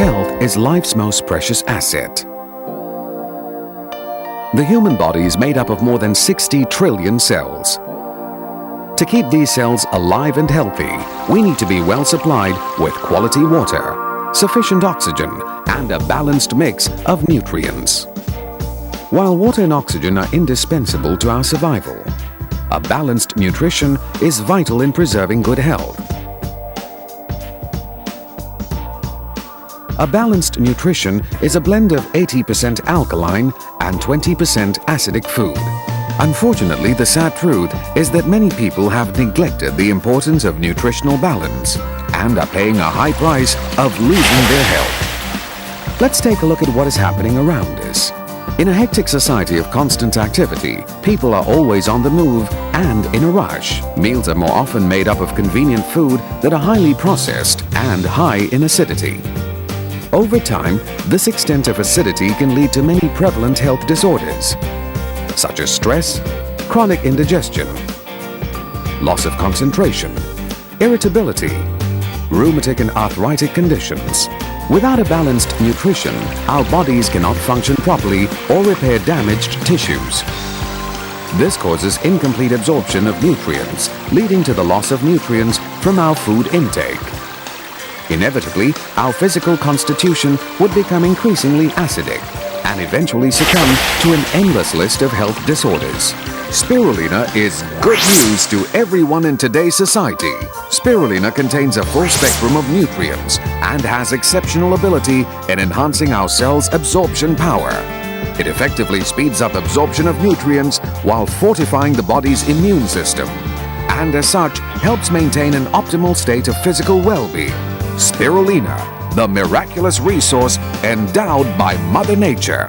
Health is life's most precious asset. The human body is made up of more than 60 trillion cells. To keep these cells alive and healthy, we need to be well supplied with quality water, sufficient oxygen, and a balanced mix of nutrients. While water and oxygen are indispensable to our survival, a balanced nutrition is vital in preserving good health. A balanced nutrition is a blend of 80% alkaline and 20% acidic food. Unfortunately, the sad truth is that many people have neglected the importance of nutritional balance and are paying a high price of losing their health. Let's take a look at what is happening around us. In a hectic society of constant activity, people are always on the move and in a rush. Meals are more often made up of convenient food that are highly processed and high in acidity. Over time, this extent of acidity can lead to many prevalent health disorders, such as stress, chronic indigestion, loss of concentration, irritability, rheumatic and arthritic conditions. Without a balanced nutrition, our bodies cannot function properly or repair damaged tissues. This causes incomplete absorption of nutrients, leading to the loss of nutrients from our food intake. Inevitably, our physical constitution would become increasingly acidic and eventually succumb to an endless list of health disorders. Spirulina is good news to everyone in today's society. Spirulina contains a full spectrum of nutrients and has exceptional ability in enhancing our cells' absorption power. It effectively speeds up absorption of nutrients while fortifying the body's immune system, and as such, helps maintain an optimal state of physical well-being. Spirulina, the miraculous resource endowed by Mother Nature.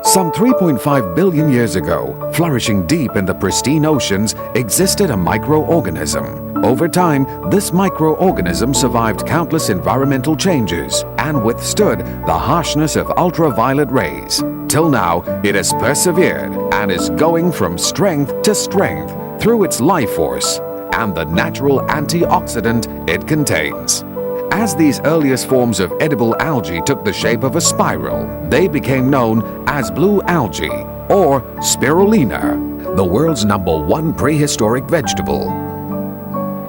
Some 3.5 billion years ago, flourishing deep in the pristine oceans, existed a microorganism. Over time, this microorganism survived countless environmental changes and withstood the harshness of ultraviolet rays. Till now, it has persevered and is going from strength to strength through its life force and the natural antioxidant it contains. As these earliest forms of edible algae took the shape of a spiral, they became known as blue algae or spirulina, the world's #1 prehistoric vegetable.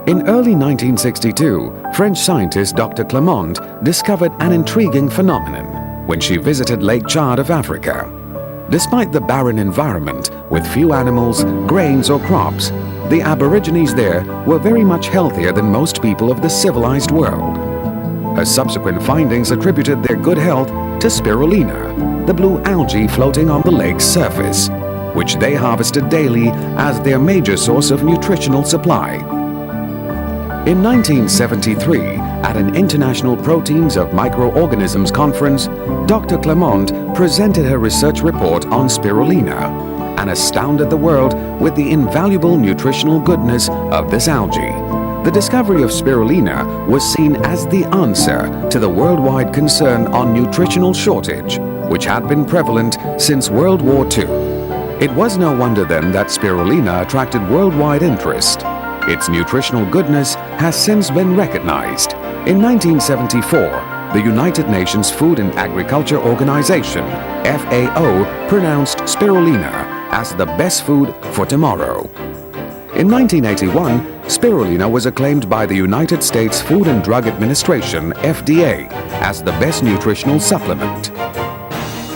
In early 1962, French scientist Dr. Clement discovered an intriguing phenomenon when she visited Lake Chad of Africa. Despite the barren environment with few animals, grains or crops, the Aborigines there were very much healthier than most people of the civilized world. Her subsequent findings attributed their good health to spirulina, the blue algae floating on the lake's surface, which they harvested daily as their major source of nutritional supply. In 1973, at an International Proteins of Microorganisms conference, Dr. Clement presented her research report on spirulina and astounded the world with the invaluable nutritional goodness of this algae. The discovery of spirulina was seen as the answer to the worldwide concern on nutritional shortage, which had been prevalent since World War II. It was no wonder then that spirulina attracted worldwide interest. Its nutritional goodness has since been recognized. In 1974, the United Nations Food and Agriculture Organization, FAO, pronounced spirulina as the best food for tomorrow. In 1981, spirulina was acclaimed by the United States Food and Drug Administration, FDA, as the best nutritional supplement.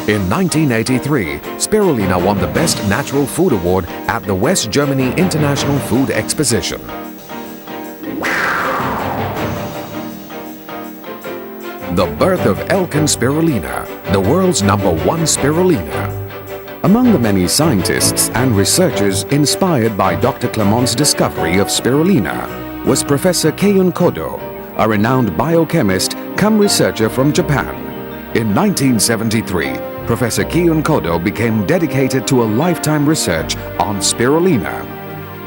In 1983, spirulina won the Best Natural Food Award at the West Germany International Food Exposition. The birth of Elken Spirulina, the world's #1 spirulina. Among the many scientists and researchers inspired by Dr. Clement's discovery of spirulina was Professor Keun Kodo, a renowned biochemist cum researcher from Japan. In 1973, Professor Keun Kodo became dedicated to a lifetime research on spirulina.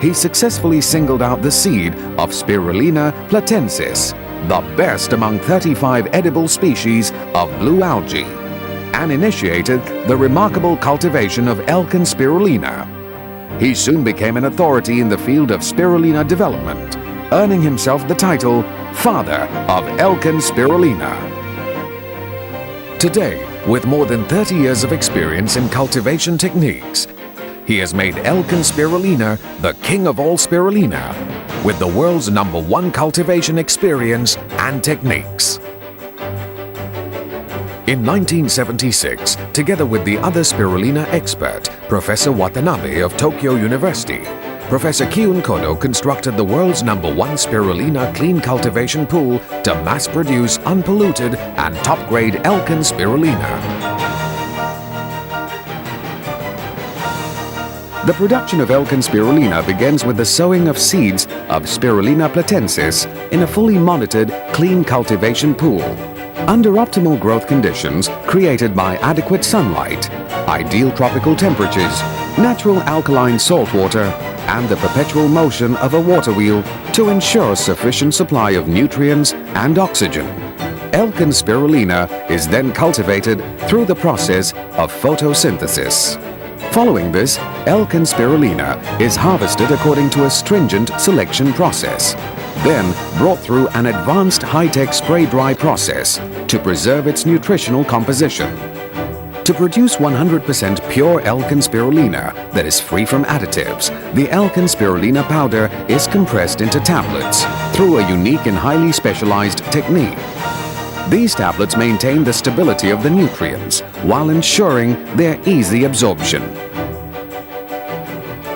He successfully singled out the seed of Spirulina platensis, the best among 35 edible species of blue algae, and initiated the remarkable cultivation of Elken Spirulina. He soon became an authority in the field of spirulina development earning himself the title Father of Elken Spirulina. Today, with more than 30 years of experience in cultivation techniques, he has made Elken Spirulina the king of all spirulina, with the world's #1 cultivation experience and techniques. In 1976, together with the other spirulina expert, Professor Watanabe of Tokyo University, Professor Kyun Kono constructed the world's #1 spirulina clean cultivation pool to mass-produce unpolluted and top-grade Elken Spirulina. The production of Elken Spirulina begins with the sowing of seeds of Spirulina platensis in a fully monitored, clean cultivation pool, under optimal growth conditions created by adequate sunlight, ideal tropical temperatures, natural alkaline salt water, and the perpetual motion of a water wheel to ensure sufficient supply of nutrients and oxygen. Elken Spirulina is then cultivated through the process of photosynthesis. Following this, Elken Spirulina is harvested according to a stringent selection process, then brought through an advanced high-tech spray-dry process to preserve its nutritional composition. To produce 100% pure Elken Spirulina that is free from additives, the Elken Spirulina powder is compressed into tablets through a unique and highly specialized technique. These tablets maintain the stability of the nutrients while ensuring their easy absorption.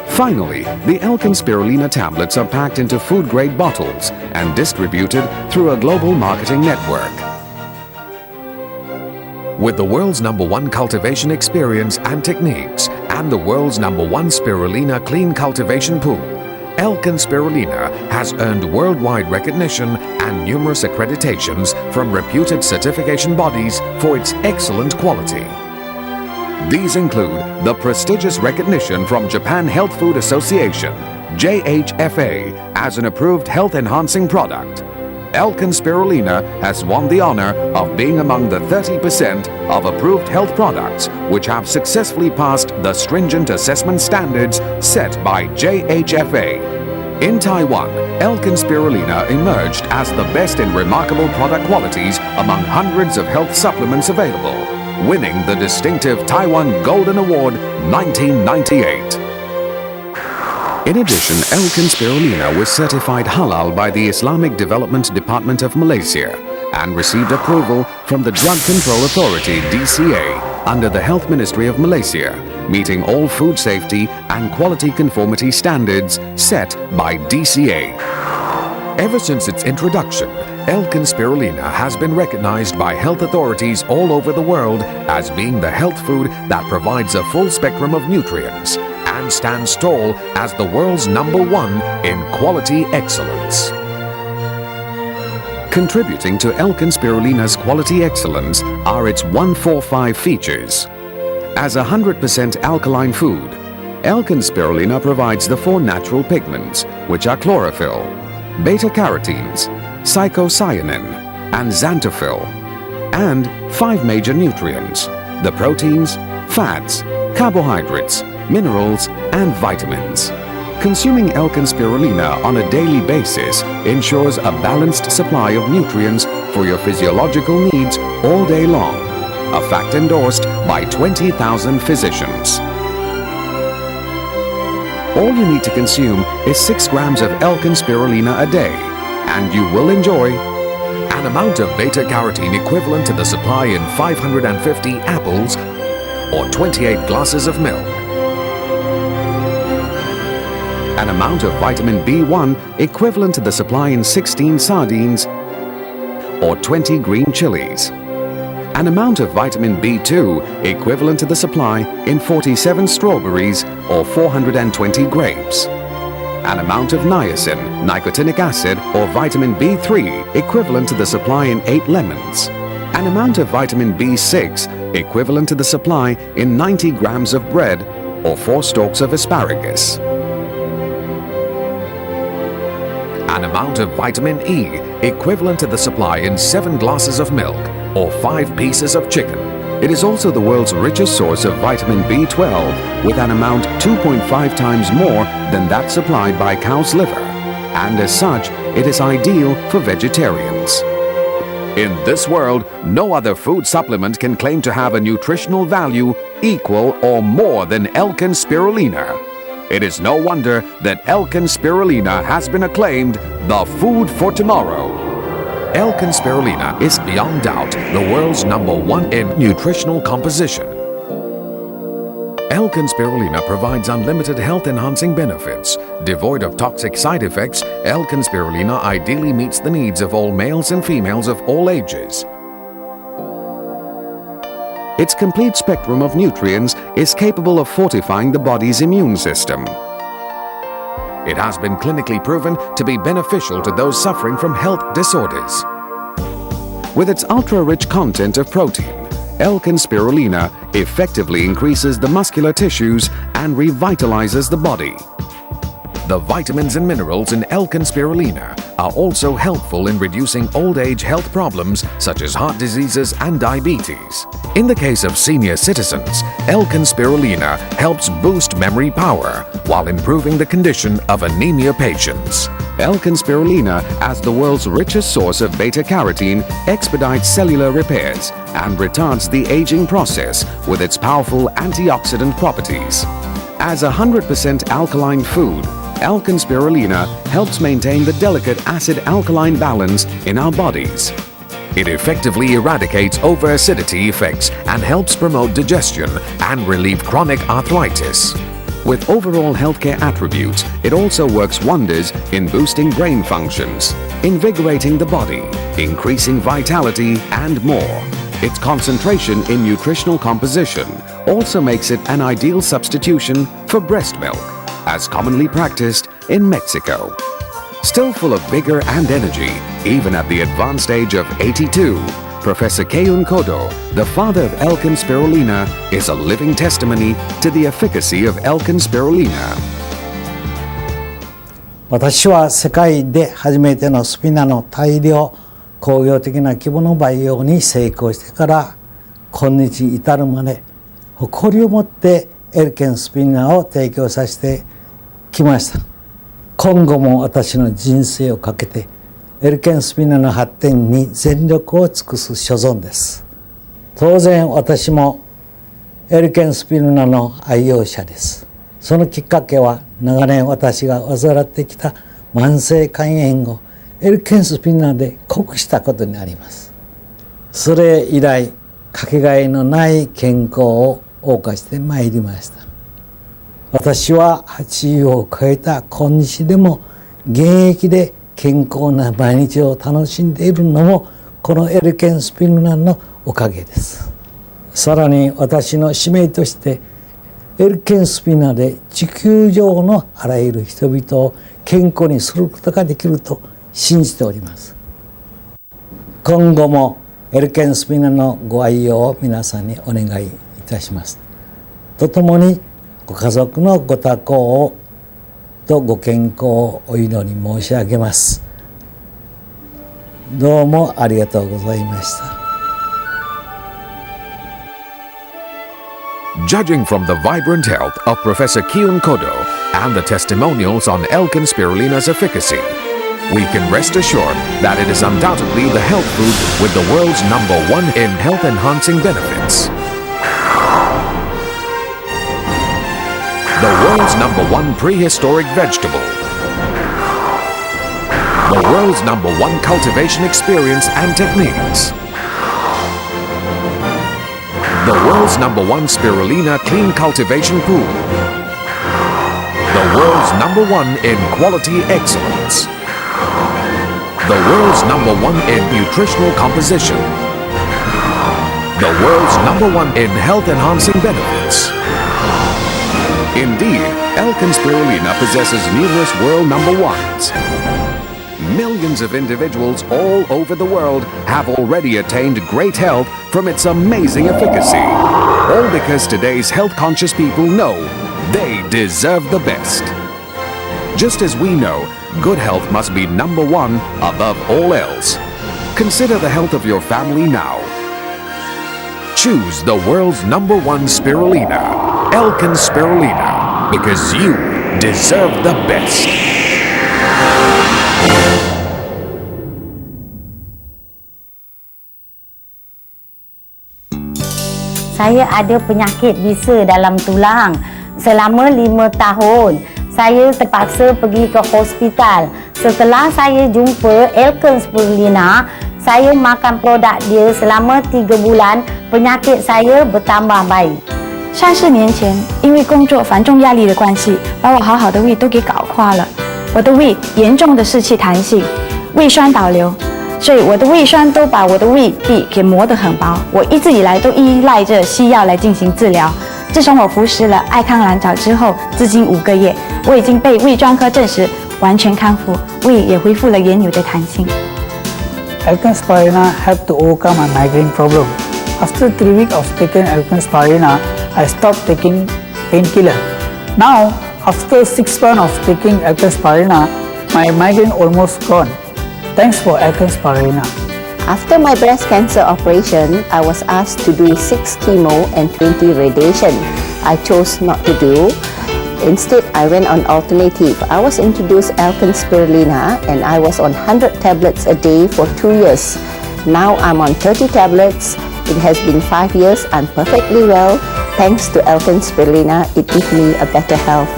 Finally, the Elken Spirulina tablets are packed into food-grade bottles and distributed through a global marketing network. With the world's #1 cultivation experience and techniques and the world's #1 spirulina clean cultivation pool, Elken Spirulina has earned worldwide recognition and numerous accreditations from reputed certification bodies for its excellent quality. These include the prestigious recognition from Japan Health Food Association, JHFA, as an approved health-enhancing product. Elken Spirulina has won the honor of being among the 30% of approved health products which have successfully passed the stringent assessment standards set by JHFA. In Taiwan, Elken Spirulina emerged as the best in remarkable product qualities among hundreds of health supplements available, winning the distinctive Taiwan Golden Award 1998. In addition, Elken Spirulina was certified halal by the Islamic Development Department of Malaysia and received approval from the Drug Control Authority (DCA) under the Health Ministry of Malaysia, meeting all food safety and quality conformity standards set by DCA. Ever since its introduction, Elken Spirulina has been recognized by health authorities all over the world as being the health food that provides a full spectrum of nutrients and stands tall as the world's #1 in quality excellence. Contributing to Elken Spirulina's quality excellence are its 145 features. As a 100% alkaline food, Elken Spirulina provides the 4 natural pigments, which are chlorophyll, beta-carotenes, phycocyanin, and xanthophyll, and 5 major nutrients: the proteins, fats, carbohydrates, minerals, and vitamins. Consuming Elken Spirulina on a daily basis ensures a balanced supply of nutrients for your physiological needs all day long, a fact endorsed by 20,000 physicians. All you need to consume is 6 grams of Elken Spirulina a day, and you will enjoy an amount of beta-carotene equivalent to the supply in 550 apples or 28 glasses of milk, an amount of vitamin B1 equivalent to the supply in 16 sardines or 20 green chilies, an amount of vitamin B2 equivalent to the supply in 47 strawberries or 420 grapes, an amount of niacin, nicotinic acid or vitamin B3 equivalent to the supply in 8 lemons, an amount of vitamin B6 equivalent to the supply in 90 grams of bread or 4 stalks of asparagus, an amount of vitamin E equivalent to the supply in 7 glasses of milk or 5 pieces of chicken. It is also the world's richest source of vitamin B12 with an amount 2.5 times more than that supplied by cow's liver, and as such, it is ideal for vegetarians. In this world, no other food supplement can claim to have a nutritional value equal or more than Elken Spirulina. It is no wonder that Elken Spirulina has been acclaimed the food for tomorrow. Elken Spirulina is beyond doubt the world's #1 in nutritional composition. Elken Spirulina provides unlimited health-enhancing benefits. Devoid of toxic side effects, Elken Spirulina ideally meets the needs of all males and females of all ages. Its complete spectrum of nutrients is capable of fortifying the body's immune system. It has been clinically proven to be beneficial to those suffering from health disorders. With its ultra-rich content of protein, Elken Spirulina effectively increases the muscular tissues and revitalizes the body. The vitamins and minerals in Elken Spirulina are also helpful in reducing old age health problems such as heart diseases and diabetes. In the case of senior citizens, Elken Spirulina helps boost memory power while improving the condition of anemia patients. Elken Spirulina, as the world's richest source of beta-carotene, expedites cellular repairs and retards the aging process with its powerful antioxidant properties. As a 100% alkaline food, Elken Spirulina helps maintain the delicate acid-alkaline balance in our bodies. It effectively eradicates over-acidity effects and helps promote digestion and relieve chronic arthritis. With overall healthcare attributes, it also works wonders in boosting brain functions, invigorating the body, increasing vitality, and more. Its concentration in nutritional composition also makes it an ideal substitution for breast milk, as commonly practiced in Mexico. Still full of vigor and energy, even at the advanced age of 82, Professor Keun Kodo, the father of Elken Spirulina, is a living testimony to the efficacy of Elken Spirulina. 私は世界で初めてのスピナの大量工業的な規模の培養に成功してから今日に至るまで誇りを持ってエルケンスピナを提供させてきました。今後も私の人生をかけてエルケンスピナの発展に全力を尽くす所存です。当然私もエルケンスピルナの愛用者です。そのきっかけは長年私が患ってきた慢性肝炎をエルケンスピルナで克したことにあります。それ以来かけがえのない健康を謳歌してまいりました。私は80を超えた今日でも現役で健康な毎日を楽しんでいるのもこのエルケンスピルナのおかげです。さらに私の使命としてエルケンスピナで地球上のあらゆる人々を健康にすることができると信じております。今後もエルケンスピナのご愛用を皆さんにお願いいたします。とともにご家族のご多幸とご健康をお祈り申し上げます。どうもありがとうございました。Judging from the vibrant health of Professor Keun Kodo and the testimonials on Elken Spirulina's efficacy, we can rest assured that it is undoubtedly the health food with the world's #1 in health-enhancing benefits. The world's #1 prehistoric vegetable. The world's #1 cultivation experience and techniques. The world's #1 spirulina clean cultivation pool. The world's #1 in quality excellence. The world's #1 in nutritional composition. The world's #1 in health-enhancing benefits. Indeed, Elken Spirulina possesses numerous world #1s. Millions of individuals all over the world have already attained great health from its amazing efficacy. All because today's health-conscious people know they deserve the best. Just as we know, good health must be #1 above all else. Consider the health of your family now. Choose the world's #1 spirulina, Elken Spirulina, because you deserve the best. Saya ada penyakit bisa dalam tulang. Selama 5 tahun, saya terpaksa pergi ke hospital. Setelah saya jumpa Elken Spirulina, saya makan produk dia selama 3 bulan, penyakit saya bertambah baik.34年前，因为工作繁重压力的关系，把我好好的胃都给搞垮了。我的胃严重的失去弹性，胃酸倒流，所以我的胃酸都把我的胃壁给磨得很薄。我一直以来都依赖着西药来进行治疗。自从我服食了艾康蓝藻之后，至今5个月，我已经被胃专科证实完全康复，胃也恢复了原有的弹性。Elken Spirulina helped to overcome my migraine problem. After 3 weeks of taking Elken Spirulina, I stopped taking painkiller. Now, after 6 months of taking Elken Spirulina, my migraine almost gone. Thanks for Elken Spirulina. After my breast cancer operation, I was asked to do 6 chemo and 20 radiation. I chose not to do. Instead, I went on alternative. I was introduced Elken Spirulina and I was on 100 tablets a day for 2 years. Now I'm on 30 tablets. It has been 5 years. I'm perfectly well. Thanks to Elken Spirulina, it gives me a better health.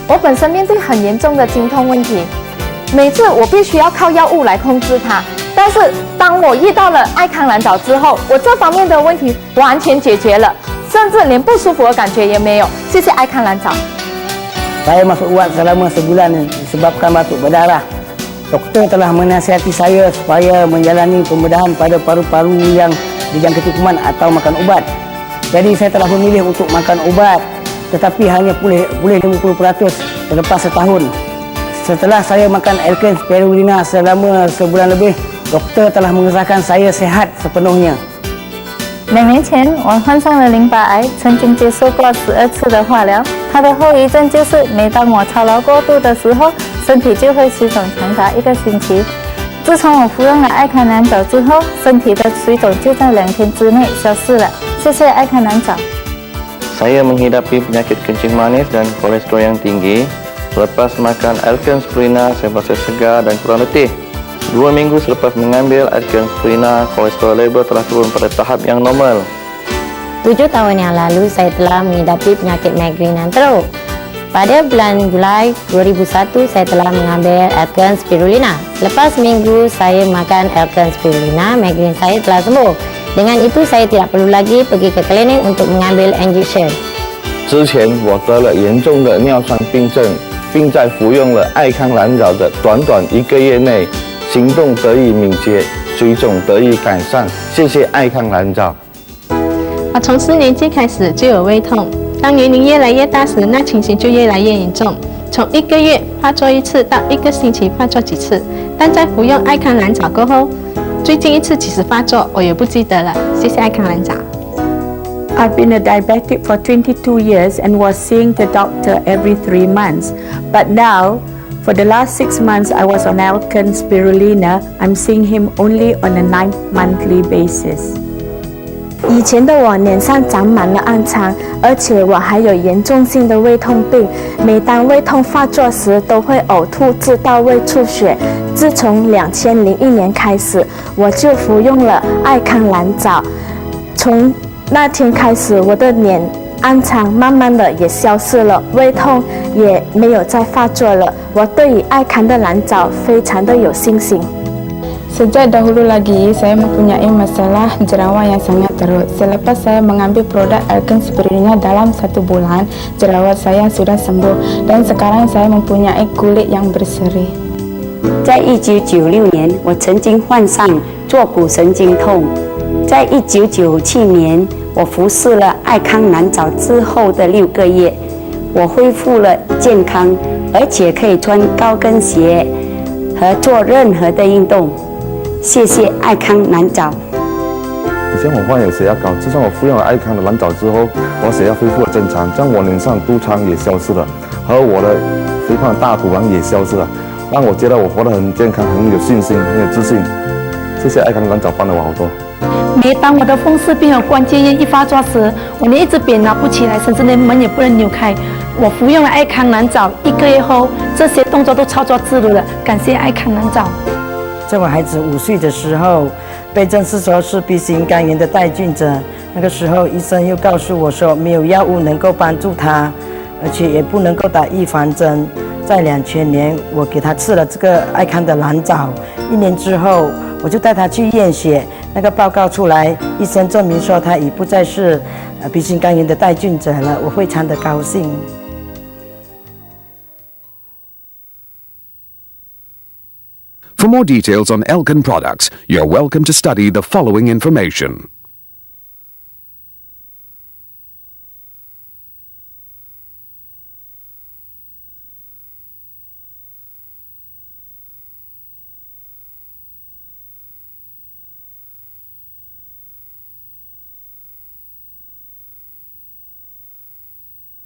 我本身面对很严重的经痛问题，每次我必须要靠药物来控制它。但是当我遇到了艾康蓝藻之后，我这方面的问题完全解决了，甚至连不舒服的感觉也没有。谢谢艾康蓝藻。Saya masuk ubat selama sebulan disebabkan batuk berdarah. Doktor telah menasihati saya supaya menjalani pembedahan pada paru-paru yang dijangkiti kuman atau makan ubat. Jadi saya telah memilih untuk makan ubat, tetapi hanya pulih 50% selepas setahun. Setelah saya makan Elken Spirulina selama sebulan lebih, doktor telah mengesahkan saya sehat sepenuhnya. 2年前，我患上了淋巴癌，曾经接受过12次的化疗。它的后遗症就是，每当我操劳过度的时候，身体就会水肿长达1个星期。自从我服用了艾康蓝藻之后，身体的水肿就在2天之内消失了。谢谢艾康蓝藻。Saya menghidapi penyakit kencing manis dan kolesterol yang tinggi. Selepas makan Elken Spirulina, saya merasa segar dan kurang letih. 2 minggu selepas mengambil Elken Spirulina, kolesterol level telah turun pada tahap yang normal. 7 tahun yang lalu, saya telah menghidapi penyakit migrain yang teruk. Pada bulan Julai 2001, saya telah mengambil Elken Spirulina. Selepas minggu saya makan Elken Spirulina, migrain saya telah sembuh. Dengan itu, saya tidak perlu lagi pergi ke klinik untuk mengambil injection. 之前我得了严重的尿酸病症，并在服用了艾康蓝藻的短短1个月内，行动得以敏捷，水肿得以改善。谢谢艾康蓝藻。我从4年级开始就有胃痛，当年龄越来越大时，那情形就越来越严重。从1个月发作1次到1个星期发作几次，但在服用艾康蓝藻过后，最近一次几时发作我也不记得了。谢谢艾康蓝藻。I've been a diabetic for 22 years and was seeing the doctor every 3 months. But now, for the last 6 months, I was on Elken Spirulina. I'm seeing him only on a 9-monthly basis. 以前的我脸上长满了暗疮，而且我还有严重性的胃痛病。每当胃痛发作时，都会呕吐至到胃出血。自从2001年开始，我就服用了艾康蓝藻。从那天开始，我的脸暗疮慢慢的也消失了，胃痛也没有再发作了。我对于艾康的蓝藻非常的有信心。Sejak dahulu lagi, saya mempunyai masalah jerawat yang sangat teruk. Selepas saya mengambil produk Elken Spirulina dalam 1 bulan, jerawat saya sudah sembuh dan sekarang saya mempunyai kulit yang berseri. 在1996年，我曾经患上坐骨神经痛。在1997年，我服侍了艾康蓝藻之后的6个月，我恢复了健康，而且可以穿高跟鞋和做任何的运动。谢谢艾康蓝藻。以前我患有血压高，自从我服用了艾康的蓝藻之后，我血压恢复了正常，将我脸上肚疮也消失了，和我的肥胖大肚腩也消失了，让我觉得我活得很健康，很有信心，很有自信。谢谢艾康蓝藻帮了我好多。每当我的风湿病和关节炎一发作时，我连一只扁拿不起来，甚至连门也不能扭开。我服用了艾康蓝藻，1个月后，这些动作都操作自如了，感谢爱康蓝藻。在我孩子5岁的时候，被证实说是 B 型肝炎的带菌者。那个时候，医生又告诉我说，没有药物能够帮助他，而且也不能够打预防针。在2000年，我给他吃了这个爱康的蓝藻。1年之后，我就带他去验血，那个报告出来，医生证明说他已不再是B 型肝炎的带菌者了，我非常的高兴。For more details on Elken products, you're welcome to study the following information.